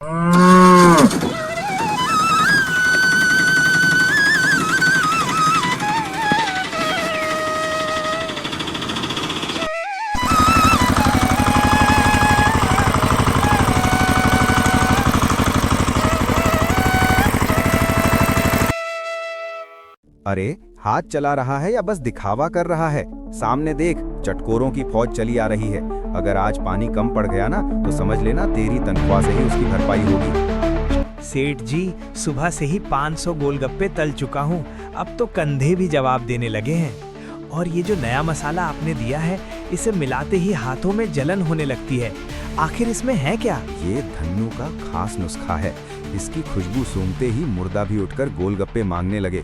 अरे हाथ चला रहा है या बस दिखावा कर रहा है? सामने देख, चटकोरों की फौज चली आ रही है। अगर आज पानी कम पड़ गया ना तो समझ लेना तेरी तनख्वाह से ही उसकी भरपाई होगी। सेठ जी, सुबह से ही 500 गोलगप्पे तल चुका हूँ। अब तो कंधे भी जवाब देने लगे हैं। और ये जो नया मसाला आपने दिया है, इसे मिलाते ही हाथों में जलन होने लगती है। आखिर इसमें है क्या? ये धन्नू का खास नुस्खा है। इसकी खुशबू सूंघते ही मुर्दा भी उठकर गोलगप्पे मांगने लगे।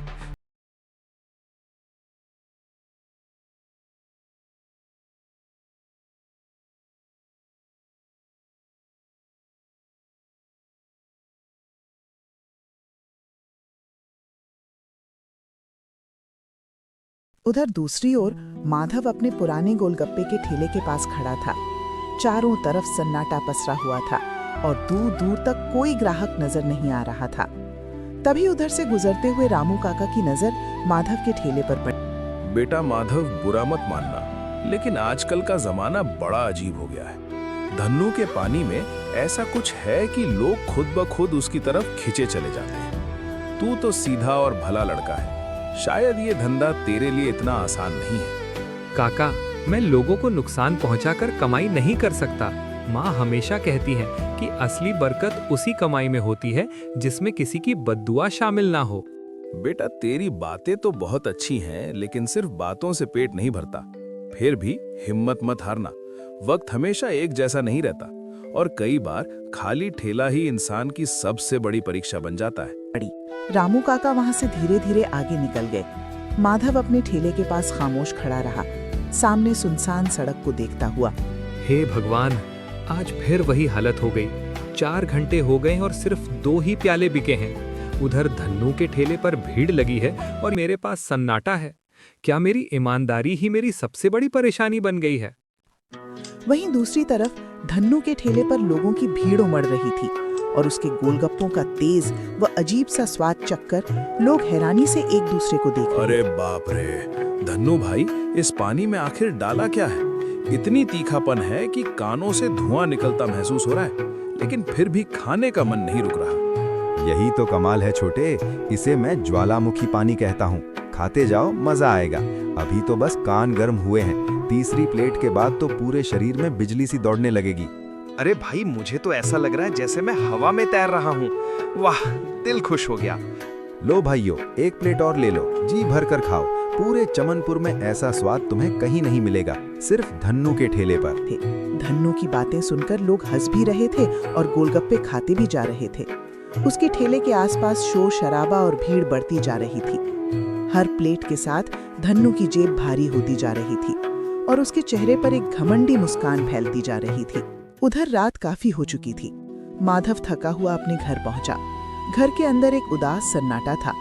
उधर दूसरी ओर माधव अपने पुराने गोलगप्पे के ठेले के पास खड़ा था। चारों तरफ सन्नाटा पसरा हुआ था और दूर दूर तक कोई ग्राहक नजर नहीं आ रहा था। तभी उधर से गुजरते हुए रामू काका की नजर माधव के ठेले पर पड़ी। बेटा माधव, बुरा मत मानना, लेकिन आजकल का जमाना बड़ा अजीब हो गया है। धन्नू के पानी में ऐसा कुछ है कि लोग खुद ब खुद उसकी तरफ खिंचे चले जाते हैं। तू तो सीधा और भला लड़का है, शायद ये धंधा तेरे लिए इतना आसान नहीं है। काका, मैं लोगों को नुकसान पहुंचाकर कमाई नहीं कर सकता। माँ हमेशा कहती है कि असली बरकत उसी कमाई में होती है जिसमें किसी की बद्दुआ शामिल ना हो। बेटा, तेरी बातें तो बहुत अच्छी हैं, लेकिन सिर्फ बातों से पेट नहीं भरता। फिर भी हिम्मत मत हारना। वक्त हमेशा एक जैसा नहीं रहता और कई बार खाली ठेला ही इंसान की सबसे बड़ी परीक्षा बन जाता है। रामू काका वहां से धीरे धीरे आगे निकल गए। माधव अपने ठेले के पास खामोश खड़ा रहा, सामने सुनसान सड़क को देखता हुआ। हे भगवान, आज फिर वही हालत हो गई। 4 घंटे हो गए और सिर्फ 2 ही प्याले बिके हैं। उधर धन्नू के ठेले पर भीड़ लगी है और मेरे पास सन्नाटा है। क्या मेरी ईमानदारी ही मेरी सबसे बड़ी परेशानी बन गई है? वहीं दूसरी तरफ धन्नू के ठेले पर लोगों की भीड़ उमड़ रही थी और उसके गोलगप्पों का तेज व अजीब सा स्वाद चखकर लोग हैरानी से एक दूसरे को देख रहे। अरे बाप रे, धन्नू भाई, इस पानी में आखिर डाला क्या है? इतनी तीखापन है कि कानों से धुआं निकलता महसूस हो रहा है, लेकिन फिर भी खाने का मन नहीं रुक रहा। यही तो कमाल है छोटे, इसे मैं ज्वालामुखी पानी कहता हूँ। खाते जाओ, मजा आएगा। अभी तो बस कान गर्म हुए हैं, तीसरी प्लेट के बाद तो पूरे शरीर में बिजली सी दौड़ने लगेगी। अरे भाई, मुझे तो ऐसा लग रहा है जैसे मैं हवा में तैर रहा हूँ। वाह, दिल खुश हो गया। लो भाइयों, एक प्लेट और ले लो, जी भर कर खाओ। पूरे चमनपुर में ऐसा स्वाद तुम्हें कहीं नहीं मिलेगा, सिर्फ धन्नू के ठेले पर। धन्नू की बातें सुनकर लोग हंस भी रहे थे और गोलगप्पे खाते भी जा रहे थे। उसके ठेले के आसपास शोर शराबा और भीड़ बढ़ती जा रही थी। हर प्लेट के साथ धन्नू की जेब भारी होती जा रही थी और उसके चेहरे पर एक घमंडी मुस्कान फैलती जा रही थी। उधर रात काफी हो चुकी थी। माधव थका हुआ अपने घर पहुंचा। घर के अंदर एक उदास सन्नाटा था।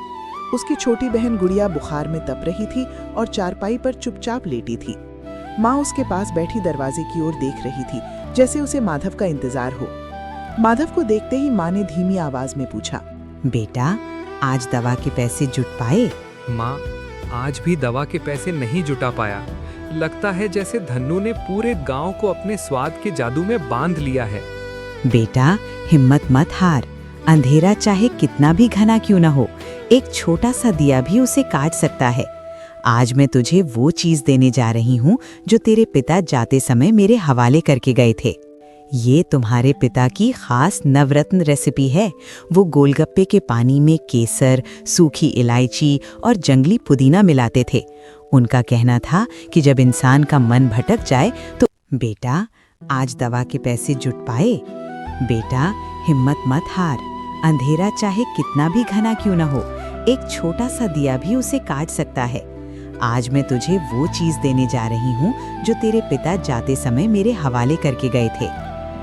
उसकी छोटी बहन गुड़िया बुखार में तप रही थी और चारपाई पर चुपचाप लेटी थी। माँ उसके पास बैठी दरवाजे की ओर देख रही थी, जैसे उसे माधव का इंतजार हो। माधव को देखते ही माँ ने धीमी आवाज में पूछा, बेटा, आज दवा के पैसे जुट पाए? माँ, आज भी दवा के पैसे नहीं जुटा पाया। लगता है जैसे धन्नू ने पूरे गांव को अपने स्वाद के जादू में बांध लिया है। बेटा, हिम्मत मत हार। अंधेरा चाहे कितना भी घना क्यों न हो, एक छोटा सा दिया भी उसे काट सकता है। आज मैं तुझे वो चीज देने जा रही हूँ जो तेरे पिता जाते समय मेरे हवाले करके गए थे। ये तुम्हारे पिता की खास नवरत्न रेसिपी है। वो गोलगप्पे के पानी में केसर, सूखी इलायची और जंगली पुदीना मिलाते थे। उनका कहना था कि जब इंसान का मन भटक जाए तो बेटा, आज दवा के पैसे जुट पाए? बेटा, हिम्मत मत हार। अंधेरा चाहे कितना भी घना क्यों न हो, एक छोटा सा दिया भी उसे काट सकता है। आज मैं तुझे वो चीज देने जा रही हूँ जो तेरे पिता जाते समय मेरे हवाले करके गए थे।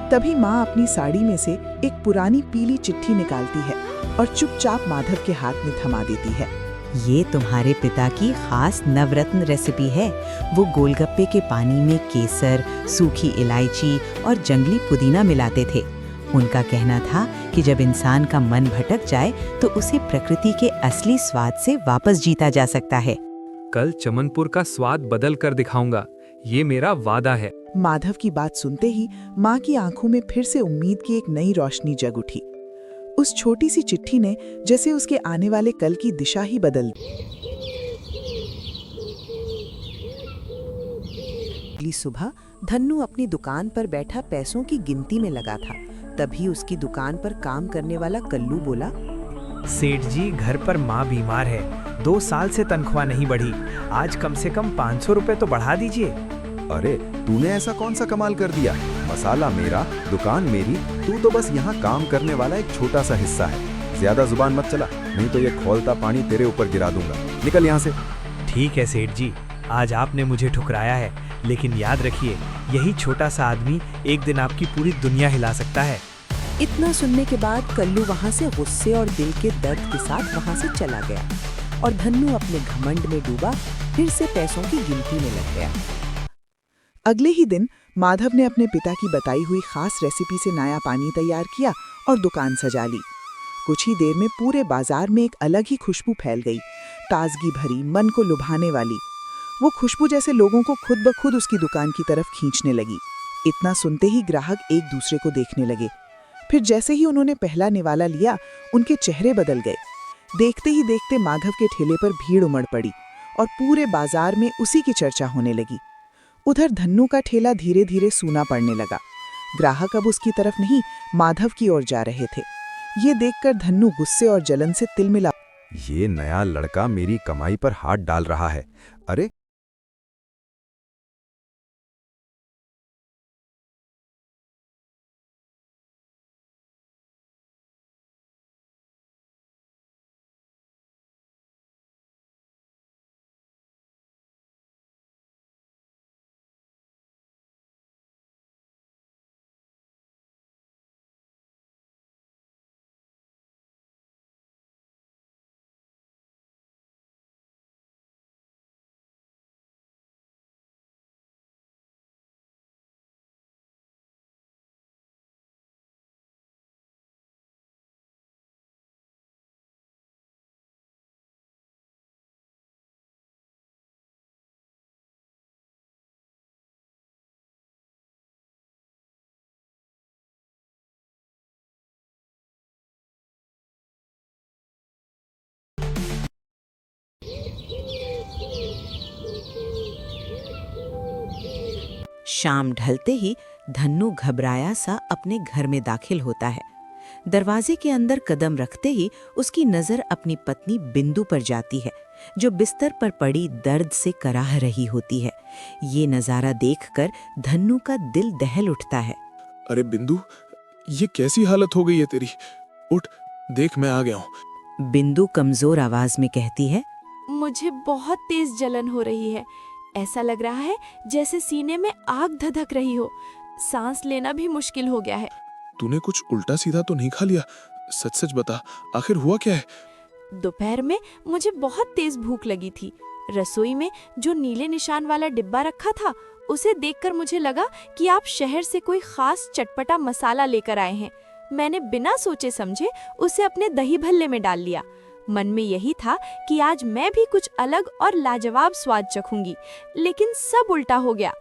तभी माँ अपनी साड़ी में से एक पुरानी पीली चिट्ठी निकालती है और चुपचाप माधव के हाथ में थमा देती है। ये तुम्हारे पिता की खास नवरत्न रेसिपी है। वो गोलगप्पे के पानी में केसर, सूखी इलायची और जंगली पुदीना मिलाते थे। उनका कहना था कि जब इंसान का मन भटक जाए तो उसे प्रकृति के असली स्वाद से वापस जीता जा सकता है। कल चमनपुर का स्वाद बदल कर दिखाऊंगा, ये मेरा वादा है। माधव की बात सुनते ही माँ की आंखों में फिर से उम्मीद की एक नई रोशनी जग उठी। उस छोटी सी चिट्ठी ने जैसे उसके आने वाले कल की दिशा ही बदल दी। अगली सुबह धन्नू अपनी दुकान पर बैठा पैसों की गिनती में लगा था। तभी उसकी दुकान पर काम करने वाला कल्लू बोला, सेठ जी, घर पर माँ बीमार है, 2 साल से तनख्वाह नहीं बढ़ी, आज कम से कम 500 रुपए तो बढ़ा दीजिए। अरे तूने ऐसा कौन सा कमाल कर दिया? मसाला मेरा, दुकान मेरी, तू तो बस यहाँ काम करने वाला एक छोटा सा हिस्सा है। ज्यादा जुबान मत चला, नहीं तो ये खौलता पानी तेरे ऊपर गिरा दूंगा। निकल यहाँ से। ठीक है सेठ जी, आज आपने मुझे ठुकराया है, लेकिन याद रखिए, यही छोटा सा आदमी एक दिन आपकी पूरी दुनिया हिला सकता है। इतना सुनने के बाद कल्लू वहां से गुस्से और दिल के दर्द के साथ वहां से चला गया और धन्नू अपने घमंड में डूबा फिर से पैसों की गिनती में लग गया। अगले ही दिन माधव ने अपने पिता की बताई हुई खास रेसिपी से नया पानी तैयार किया और दुकान सजा ली। कुछ ही देर में पूरे बाजार में एक अलग ही खुशबू फैल गई, ताजगी भरी, मन को लुभाने वाली। वो खुशबू जैसे लोगों को खुद ब खुद उसकी दुकान की तरफ खींचने लगी। इतना सुनते ही ग्राहक एक दूसरे को देखने लगे। फिर जैसे ही उन्होंने पहला निवाला लिया, उनके चेहरे बदल गए। देखते ही देखते माधव के ठेले पर भीड़ उमड़ पड़ी और पूरे बाजार में उसी की चर्चा होने लगी। उधर धन्नू का ठेला धीरे धीरे सूना पड़ने लगा। ग्राहक अब उसकी तरफ नहीं, माधव की ओर जा रहे थे। ये देखकर धन्नू गुस्से और जलन से तिलमिला। ये नया लड़का मेरी कमाई पर हाथ डाल रहा है। अरे शाम ढलते ही धन्नू घबराया सा अपने घर में दाखिल होता है। दरवाजे के अंदर कदम रखते ही उसकी नजर अपनी पत्नी बिंदु पर जाती है, जो बिस्तर पर पड़ी दर्द से कराह रही होती है। ये नजारा देखकर धन्नू का दिल दहल उठता है। अरे बिंदु, ये कैसी हालत हो गई है तेरी? उठ, देख मैं आ गया हूँ। बिंदु कमजोर आवाज में कहती है, मुझे बहुत तेज जलन हो रही है। ऐसा लग रहा है जैसे सीने में आग धधक रही हो। सांस लेना भी मुश्किल हो गया है। तूने कुछ उल्टा सीधा तो नहीं खा लिया? सच सच बता, आखिर हुआ क्या है? दोपहर में मुझे बहुत तेज भूख लगी थी। रसोई में जो नीले निशान वाला डिब्बा रखा था, उसे देखकर मुझे लगा कि आप शहर से कोई खास चटपटा मसाला लेकर आए हैं। मैंने बिना सोचे समझे उसे अपने दही भल्ले में डाल लिया। मन में यही था कि आज मैं भी कुछ अलग और लाजवाब स्वाद चखूंगी, लेकिन सब उल्टा हो गया।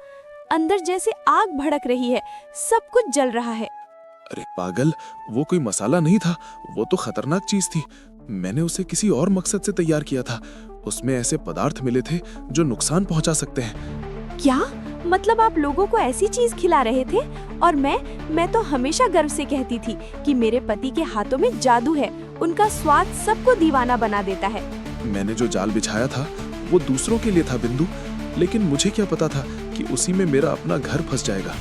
अंदर जैसे आग भड़क रही है, सब कुछ जल रहा है। अरे पागल, वो कोई मसाला नहीं था, वो तो खतरनाक चीज थी। मैंने उसे किसी और मकसद से तैयार किया था। उसमें ऐसे पदार्थ मिले थे जो नुकसान पहुंचा सकते हैं। क्या मतलब आप लोगों को ऐसी चीज खिला रहे थे? और मैं तो हमेशा गर्व से कहती थी कि मेरे पति के हाथों में जादू है, उनका स्वाद सबको दीवाना बना देता है। मैंने जो जाल बिछाया था वो दूसरों के लिए था बिंदु, लेकिन मुझे क्या पता था कि उसी में मेरा अपना घर फंस जाएगा।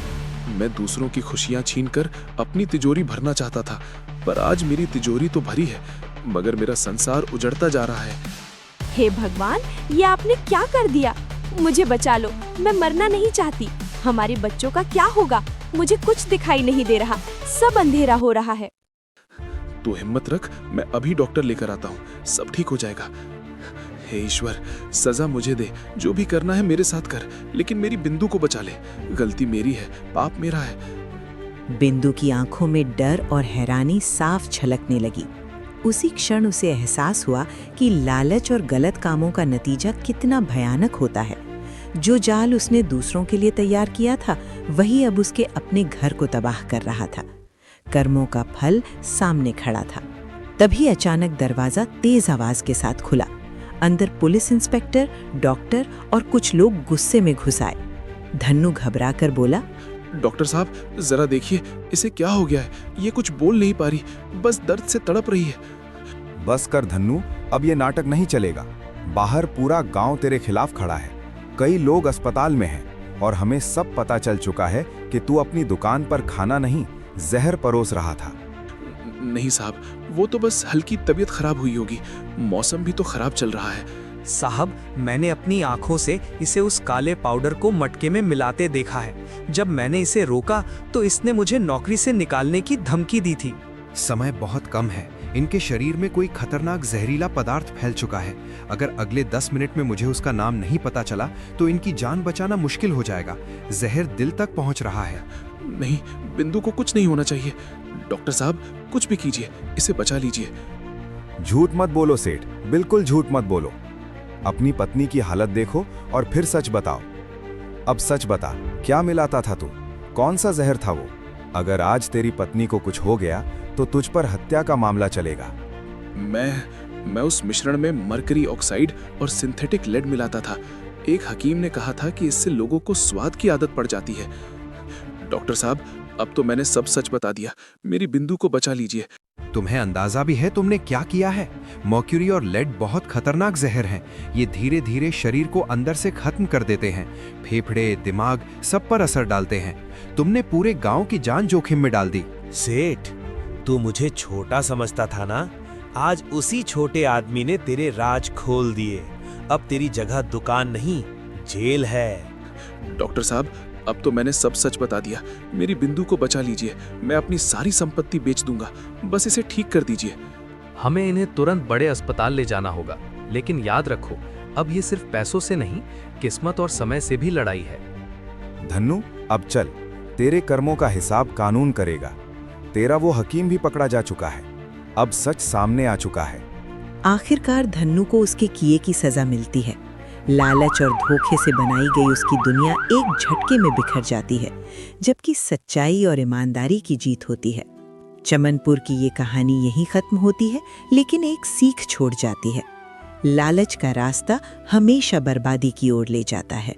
मैं दूसरों की खुशियां छीनकर अपनी तिजोरी भरना चाहता था, पर आज मेरी तिजोरी तो भरी है, मगर मेरा संसार उजड़ता जा रहा है। हे भगवान, ये आपने क्या कर दिया? मुझे बचा लो, मैं मरना नहीं चाहती। हमारे बच्चों का क्या होगा? मुझे कुछ दिखाई नहीं दे रहा, सब अंधेरा हो रहा है। तू हिम्मत रख, मैं अभी डॉक्टर लेकर आता हूँ, सब ठीक हो जाएगा। हे ईश्वर, सजा मुझे दे, जो भी करना है मेरे साथ कर, लेकिन मेरी बिंदु को बचा ले। गलती मेरी है, पाप मेरा है। बिंदु की आंखों में डर और हैरानी साफ झलकने लगी। उसी क्षण उसे एहसास हुआ कि लालच और गलत कामों का नतीजा कितना भयानक होता है। जो जाल उसने दूसरों के लिए तैयार किया था, वही अब उसके अपने घर को तबाह कर रहा था। कर्मों का फल सामने खड़ा था। तभी अचानक दरवाजा तेज आवाज के साथ खुला। अंदर पुलिस इंस्पेक्टर, डॉक्टर और कुछ लोग गुस्से में घुस आए। धन्नू घबराकर बोला, डॉक्टर साहब, जरा देखिए, इसे क्या हो गया है? ये कुछ बोल नहीं पा रही, बस दर्द से तड़प रही है। बस कर धन्नू, अब ये नाटक नहीं चलेगा। बाहर पूरा गांव तेरे खिलाफ खड़ा है। कई लोग अस्पताल में हैं और हमें सब पता चल चुका है कि तू अपनी दुकान पर खाना नहीं, जहर परोस रहा था। नहीं साहब, वो तो बस हल्की तबीयत खराब हुई होगी। मौसम भी तो खराब चल रहा है। साहब, मैंने अपनी आंखों से इसे उस काले पाउडर को मटके में मिलाते देखा है। जब मैंने इसे रोका तो इसने मुझे नौकरी से निकालने की धमकी दी थी। समय बहुत कम है। इनके शरीर में कोई खतरनाक जहरीला पदार्थ फैल चुका है। अगर अगले 10 मिनट में मुझे उसका नाम नहीं पता चला तो इनकी जान बचाना मुश्किल हो जाएगा। जहर दिल तक पहुंच रहा है। नहीं, बिंदु को कुछ नहीं होना चाहिए। डॉक्टर साहब, कुछ भी कीजिए, इसे बचा लीजिए। झूठ मत बोलो सेठ, बिल्कुल झूठ मत बोलो। अपनी पत्नी की हालत देखो और फिर सच बताओ। अब सच बता, क्या मिलाता था तू? कौन सा जहर था वो? अगर आज तेरी पत्नी को कुछ हो गया तो तुझ पर हत्या का मामला चलेगा। मैं उस मिश्रण में मरकरी ऑक्साइड और सिंथेटिक लेड मिलाता था। एक हकीम ने कहा था कि इससे लोगों को स्वाद की आदत पड़ जाती है। डॉक्टर साहब, अब तो मैंने सब सच बता दिया। मेरी बिंदु को बचा लीजिए। तुम्हें अंदाजा भी है तुमने क्या किया है? मर्क्यूरी और लेड बहुत खतरनाक जहर हैं। ये धीरे धीरे शरीर को अंदर से खत्म कर देते हैं। फेफड़े, दिमाग सब पर असर डालते हैं। तुमने पूरे गांव की जान जोखिम में डाल दी। सेठ, तू मुझे छोटा समझता था ना? आज उसी छोटे आदमी ने तेरे राज खोल दिए। अब तेरी जगह दुकान नहीं, जेल है। डॉक्टर साहब, अब तो मैंने सब सच बता दिया। मेरी बिंदु को बचा लीजिए। मैं अपनी सारी संपत्ति बेच दूंगा। बस इसे ठीक कर दीजिए। हमें इन्हें तुरंत बड़े अस्पताल ले जाना होगा, लेकिन याद रखो, अब ये सिर्फ पैसों से नहीं, किस्मत और समय से भी लड़ाई है। धन्नू, अब चल, तेरे कर्मों का हिसाब कानून करेगा। तेरा वो हकीम भी पकड़ा जा चुका है। अब सच सामने आ चुका है। आखिरकार धन्नू को उसके किए की सजा मिलती है। लालच और धोखे से बनाई गई उसकी दुनिया एक झटके में बिखर जाती है, जबकि सच्चाई और ईमानदारी की जीत होती है। चमनपुर की ये कहानी यहीं खत्म होती है, लेकिन एक सीख छोड़ जाती है। लालच का रास्ता हमेशा बर्बादी की ओर ले जाता है।